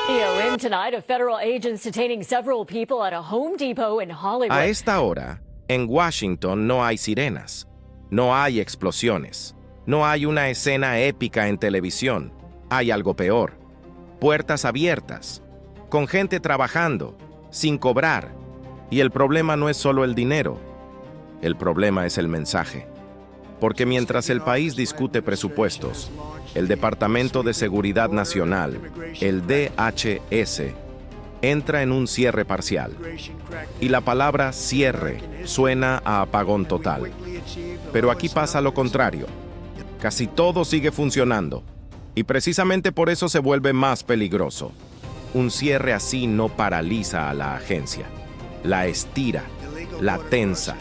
In tonight, a federal agent's detaining several people at a Home Depot in Hollywood. A esta hora, en Washington no hay sirenas, no hay explosiones, no hay una escena épica en televisión. Hay algo peor: puertas abiertas, con gente trabajando, sin cobrar. Y el problema no es solo el dinero, el problema es el mensaje. Porque mientras el país discute presupuestos, el Departamento de Seguridad Nacional, el DHS, entra en un cierre parcial. Y la palabra cierre suena a apagón total. Pero aquí pasa lo contrario. Casi todo sigue funcionando. Y precisamente por eso se vuelve más peligroso. Un cierre así no paraliza a la agencia. La estira, la tensa,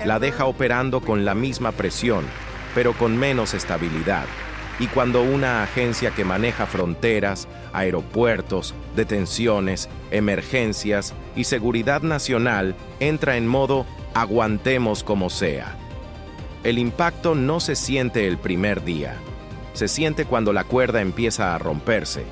la deja operando con la misma presión, pero con menos estabilidad. Y cuando una agencia que maneja fronteras, aeropuertos, detenciones, emergencias y seguridad nacional entra en modo aguantemos como sea, el impacto no se siente el primer día. Se siente cuando la cuerda empieza a romperse.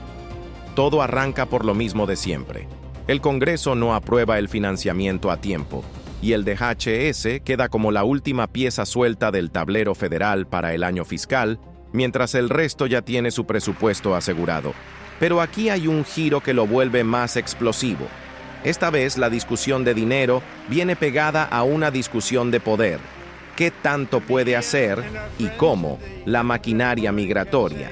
Todo arranca por lo mismo de siempre. El Congreso no aprueba el financiamiento a tiempo, y el DHS queda como la última pieza suelta del tablero federal para el año fiscal, mientras el resto ya tiene su presupuesto asegurado. Pero aquí hay un giro que lo vuelve más explosivo. Esta vez la discusión de dinero viene pegada a una discusión de poder. ¿Qué tanto puede hacer y cómo la maquinaria migratoria?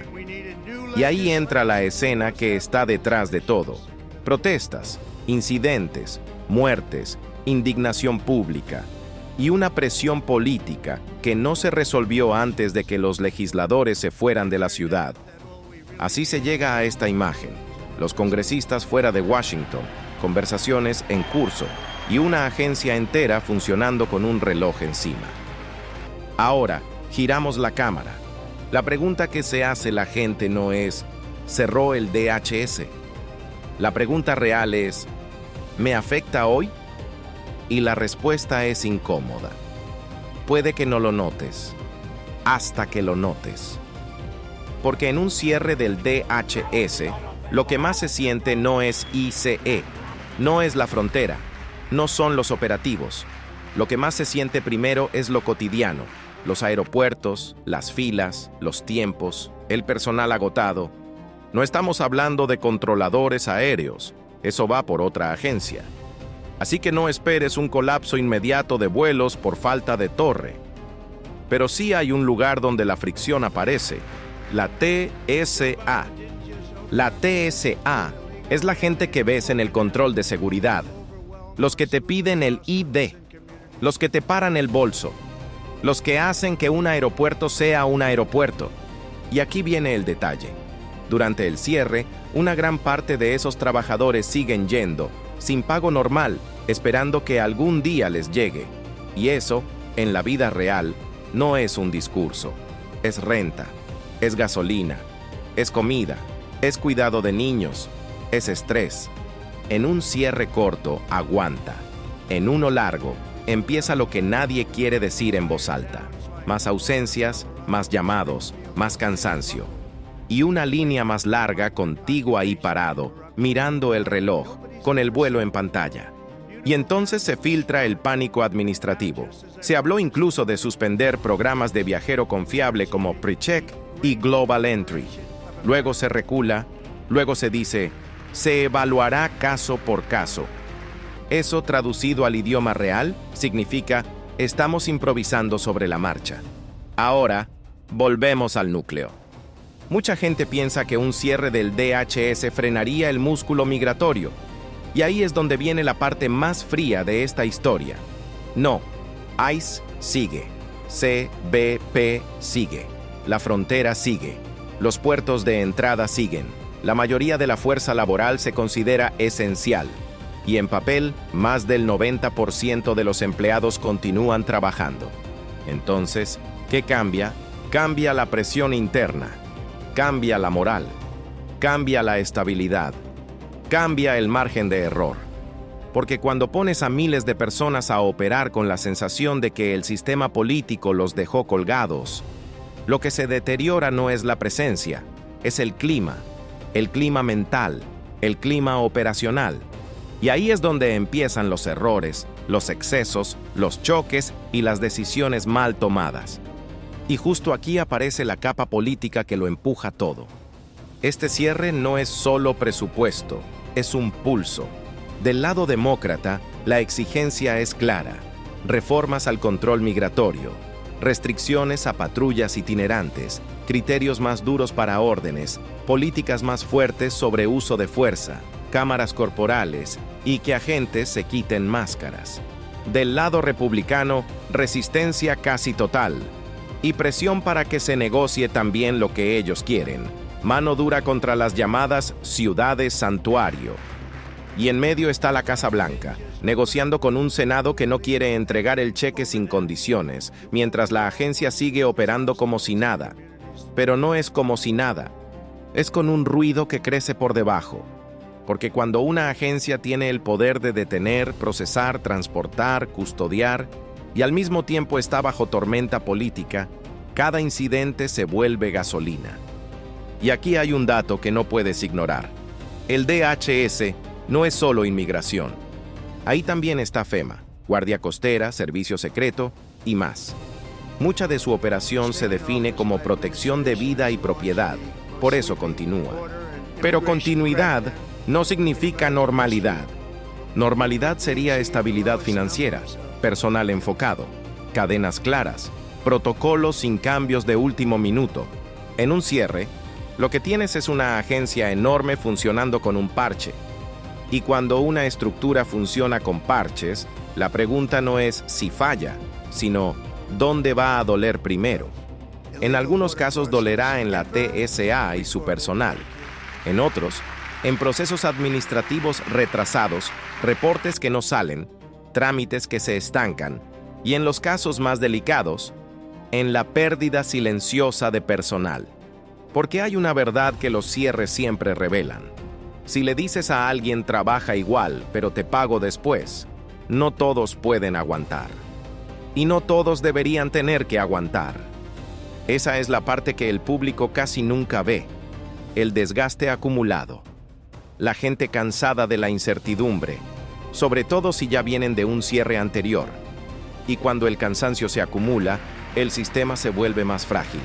Y ahí entra la escena que está detrás de todo: protestas, incidentes, muertes, indignación pública y una presión política que no se resolvió antes de que los legisladores se fueran de la ciudad. Así se llega a esta imagen: los congresistas fuera de Washington, conversaciones en curso y una agencia entera funcionando con un reloj encima. Ahora, giramos la cámara. La pregunta que se hace la gente no es ¿cerró el DHS? La pregunta real es ¿me afecta hoy? Y la respuesta es incómoda. Puede que no lo notes, hasta que lo notes. Porque en un cierre del DHS, lo que más se siente no es ICE, no es la frontera, no son los operativos. Lo que más se siente primero es lo cotidiano: los aeropuertos, las filas, los tiempos, el personal agotado. No estamos hablando de controladores aéreos, eso va por otra agencia. Así que no esperes un colapso inmediato de vuelos por falta de torre. Pero sí hay un lugar donde la fricción aparece: la TSA. La TSA es la gente que ves en el control de seguridad, los que te piden el ID, los que te paran el bolso, los que hacen que un aeropuerto sea un aeropuerto. Y aquí viene el detalle: durante el cierre, una gran parte de esos trabajadores siguen yendo, sin pago normal, esperando que algún día les llegue. Y eso, en la vida real, no es un discurso. Es renta, es gasolina, es comida, es cuidado de niños, es estrés. En un cierre corto, aguanta. En uno largo, empieza lo que nadie quiere decir en voz alta: más ausencias, más llamados, más cansancio. Y una línea más larga contigo ahí parado, mirando el reloj, con el vuelo en pantalla. Y entonces se filtra el pánico administrativo. Se habló incluso de suspender programas de viajero confiable como PreCheck y Global Entry. Luego se recula, luego se dice, se evaluará caso por caso. Eso, traducido al idioma real, significa estamos improvisando sobre la marcha. Ahora, volvemos al núcleo. Mucha gente piensa que un cierre del DHS frenaría el músculo migratorio. Y ahí es donde viene la parte más fría de esta historia. No, ICE sigue, CBP sigue, la frontera sigue, los puertos de entrada siguen, la mayoría de la fuerza laboral se considera esencial. Y en papel, más del 90% de los empleados continúan trabajando. Entonces, ¿qué cambia? Cambia la presión interna, cambia la moral, cambia la estabilidad, cambia el margen de error. Porque cuando pones a miles de personas a operar con la sensación de que el sistema político los dejó colgados, lo que se deteriora no es la presencia, es el clima mental, el clima operacional. Y ahí es donde empiezan los errores, los excesos, los choques y las decisiones mal tomadas. Y justo aquí aparece la capa política que lo empuja todo. Este cierre no es solo presupuesto, es un pulso. Del lado demócrata, la exigencia es clara: reformas al control migratorio, restricciones a patrullas itinerantes, criterios más duros para órdenes, políticas más fuertes sobre uso de fuerza, cámaras corporales y que agentes se quiten máscaras. Del lado republicano, resistencia casi total y presión para que se negocie también lo que ellos quieren: mano dura contra las llamadas ciudades santuario. Y en medio está la Casa Blanca, negociando con un Senado que no quiere entregar el cheque sin condiciones, mientras la agencia sigue operando como si nada. Pero no es como si nada, es con un ruido que crece por debajo. Porque cuando una agencia tiene el poder de detener, procesar, transportar, custodiar, y al mismo tiempo está bajo tormenta política, cada incidente se vuelve gasolina. Y aquí hay un dato que no puedes ignorar. El DHS no es solo inmigración. Ahí también está FEMA, Guardia Costera, Servicio Secreto y más. Mucha de su operación se define como protección de vida y propiedad, por eso continúa. Pero continuidad no significa normalidad. Normalidad sería estabilidad financiera, personal enfocado, cadenas claras, protocolos sin cambios de último minuto. En un cierre, lo que tienes es una agencia enorme funcionando con un parche. Y cuando una estructura funciona con parches, la pregunta no es si falla, sino ¿dónde va a doler primero? En algunos casos dolerá en la TSA y su personal. En otros, en procesos administrativos retrasados, reportes que no salen, trámites que se estancan, y en los casos más delicados, en la pérdida silenciosa de personal. Porque hay una verdad que los cierres siempre revelan. Si le dices a alguien trabaja igual, pero te pago después, no todos pueden aguantar. Y no todos deberían tener que aguantar. Esa es la parte que el público casi nunca ve: el desgaste acumulado. La gente cansada de la incertidumbre, sobre todo si ya vienen de un cierre anterior. Y cuando el cansancio se acumula, el sistema se vuelve más frágil.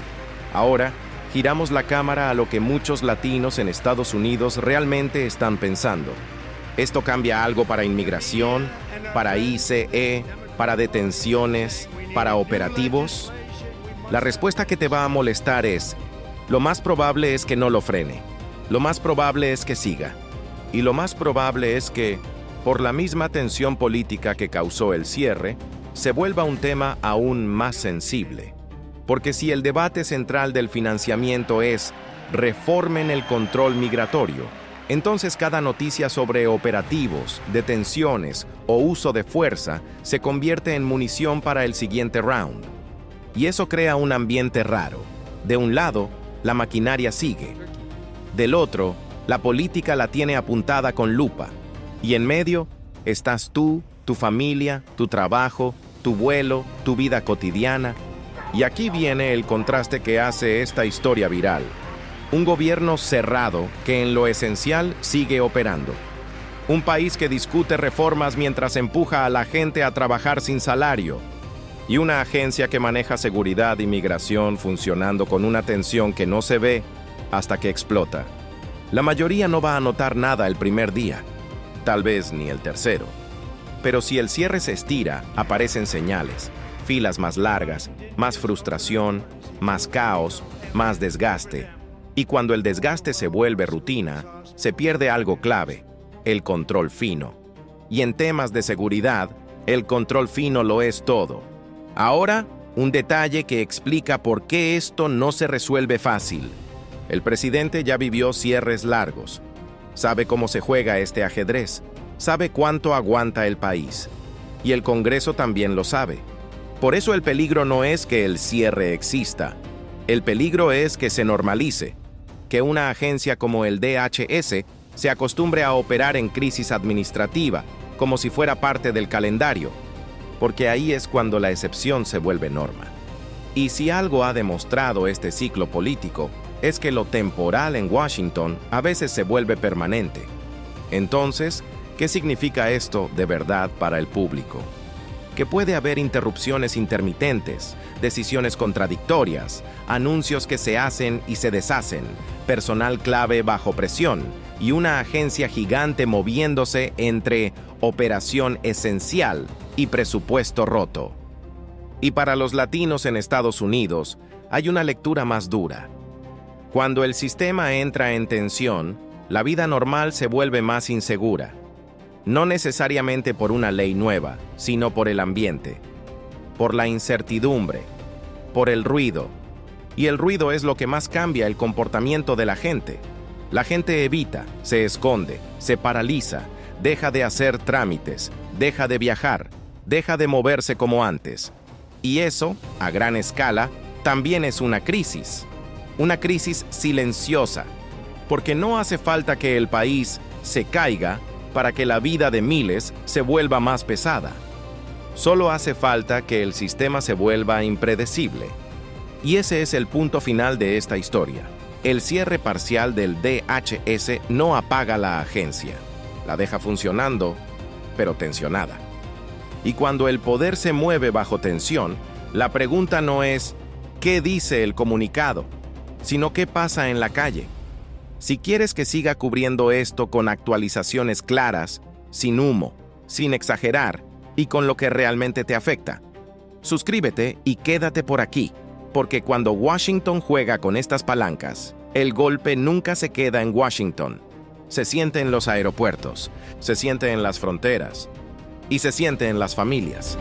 Ahora, giramos la cámara a lo que muchos latinos en Estados Unidos realmente están pensando. ¿Esto cambia algo para inmigración, para ICE, para detenciones, para operativos? La respuesta que te va a molestar es: lo más probable es que no lo frene. Lo más probable es que siga. Y lo más probable es que, por la misma tensión política que causó el cierre, se vuelva un tema aún más sensible. Porque si el debate central del financiamiento es reformen el control migratorio, entonces cada noticia sobre operativos, detenciones o uso de fuerza se convierte en munición para el siguiente round. Y eso crea un ambiente raro. De un lado, la maquinaria sigue. Del otro, la política la tiene apuntada con lupa. Y en medio estás tú, tu familia, tu trabajo, tu vuelo, tu vida cotidiana. Y aquí viene el contraste que hace esta historia viral. Un gobierno cerrado que en lo esencial sigue operando. Un país que discute reformas mientras empuja a la gente a trabajar sin salario. Y una agencia que maneja seguridad y migración funcionando con una tensión que no se ve hasta que explota. La mayoría no va a notar nada el primer día, tal vez ni el tercero. Pero si el cierre se estira, aparecen señales. Filas más largas, más frustración, más caos, más desgaste. Y cuando el desgaste se vuelve rutina, se pierde algo clave: el control fino. Y en temas de seguridad, el control fino lo es todo. Ahora, un detalle que explica por qué esto no se resuelve fácil. El presidente ya vivió cierres largos. Sabe cómo se juega este ajedrez. Sabe cuánto aguanta el país. Y el Congreso también lo sabe. Por eso el peligro no es que el cierre exista. El peligro es que se normalice, que una agencia como el DHS se acostumbre a operar en crisis administrativa, como si fuera parte del calendario, porque ahí es cuando la excepción se vuelve norma. Y si algo ha demostrado este ciclo político, es que lo temporal en Washington a veces se vuelve permanente. Entonces, ¿qué significa esto de verdad para el público? Que puede haber interrupciones intermitentes, decisiones contradictorias, anuncios que se hacen y se deshacen, personal clave bajo presión y una agencia gigante moviéndose entre operación esencial y presupuesto roto. Y para los latinos en Estados Unidos, hay una lectura más dura. Cuando el sistema entra en tensión, la vida normal se vuelve más insegura. No necesariamente por una ley nueva, sino por el ambiente, por la incertidumbre, por el ruido. Y el ruido es lo que más cambia el comportamiento de la gente. La gente evita, se esconde, se paraliza, deja de hacer trámites, deja de viajar, deja de moverse como antes. Y eso, a gran escala, también es una crisis silenciosa, porque no hace falta que el país se caiga para que la vida de miles se vuelva más pesada. Solo hace falta que el sistema se vuelva impredecible. Y ese es el punto final de esta historia. El cierre parcial del DHS no apaga la agencia. La deja funcionando, pero tensionada. Y cuando el poder se mueve bajo tensión, la pregunta no es ¿qué dice el comunicado?, sino ¿qué pasa en la calle? Si quieres que siga cubriendo esto con actualizaciones claras, sin humo, sin exagerar y con lo que realmente te afecta, suscríbete y quédate por aquí, porque cuando Washington juega con estas palancas, el golpe nunca se queda en Washington. Se siente en los aeropuertos, se siente en las fronteras y se siente en las familias.